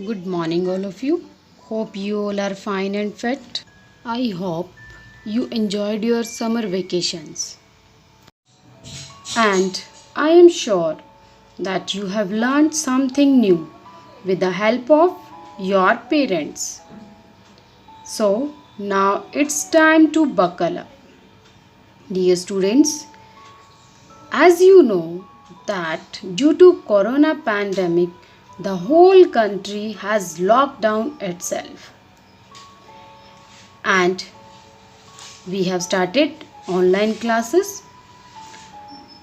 Good morning, all of you. Hope you all are fine and fit. I hope you enjoyed your summer vacations. And I am sure that you have learned something new with the help of your parents. So, now it's time to buckle up. Dear students, as you know that due to corona pandemic, the whole country has locked down itself and we have started online classes.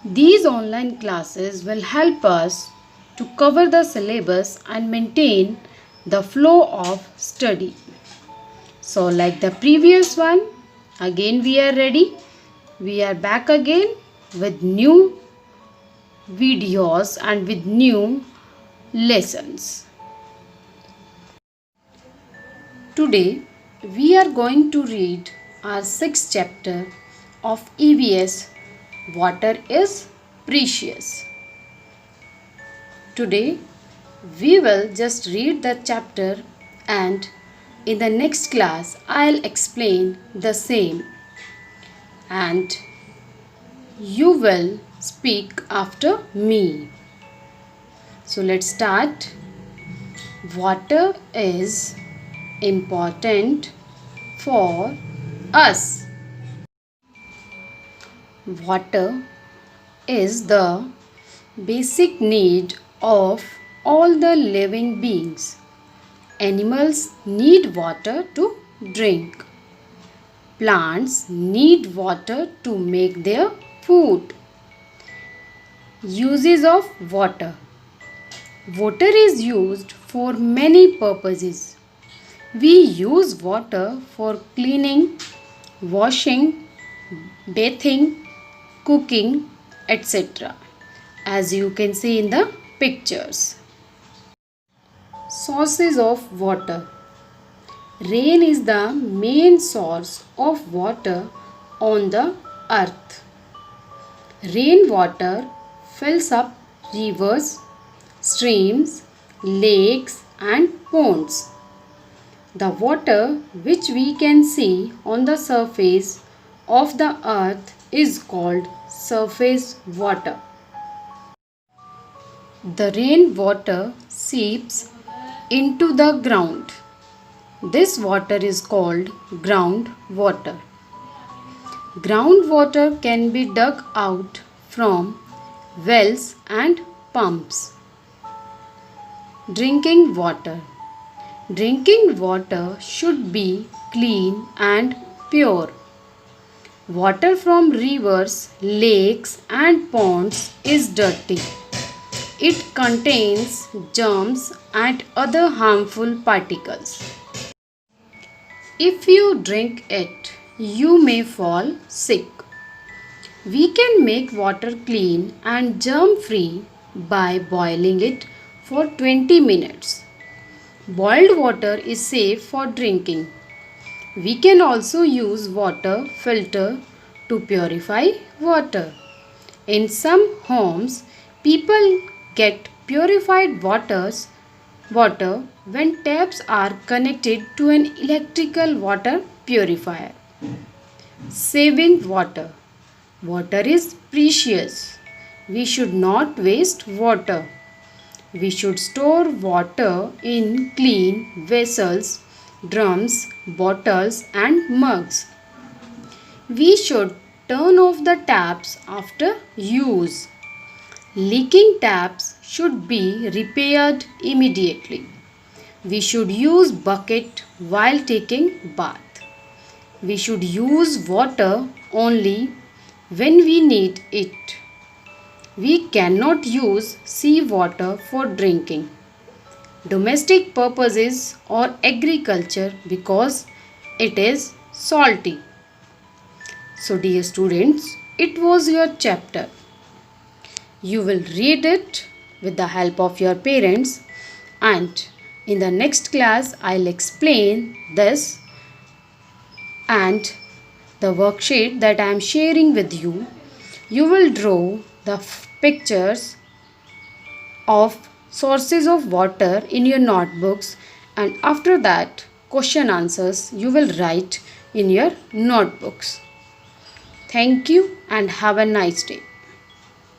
These online classes will help us to cover the syllabus and maintain the flow of study. So, like the previous one, again we are ready. We are back again with new videos and with new lessons. Today, we are going to read our sixth chapter of EVS. Water is precious. Today we will just read the chapter and in the next class I'll explain the same and you will speak after me. So let's start. Water is important for us. Water is the basic need of all the living beings. Animals need water to drink. Plants need water to make their food. Uses of water. Water is used for many purposes. We use water for cleaning, washing, bathing, cooking, etc. As you can see in the pictures. Sources of water. Rain is the main source of water on the earth. Rainwater fills up rivers, streams, lakes and ponds. The water which we can see on the surface of the earth is called surface water. The rainwater seeps into the ground. This water is called groundwater. Groundwater can be dug out from wells and pumps. Drinking water. Drinking water should be clean and pure. Water from rivers, lakes and ponds is dirty. It contains germs and other harmful particles. If you drink it, you may fall sick. We can make water clean and germ-free by boiling it for 20 minutes. Boiled water is safe for drinking. We can also use water filter to purify water. In some homes, people get purified water when taps are connected to an electrical water purifier. Saving water. Water is precious. We should not waste water. We should store water in clean vessels, drums, bottles and mugs. We should turn off the taps after use. Leaking taps should be repaired immediately. We should use bucket while taking bath. We should use water only when we need it. We cannot use seawater for drinking, domestic purposes or agriculture because it is salty. So dear students, it was your chapter. You will read it with the help of your parents and in the next class I'll explain this and the worksheet that I am sharing with you. You will draw the pictures of sources of water in your notebooks, and after that question answers you will write in your notebooks. Thank you and have a nice day.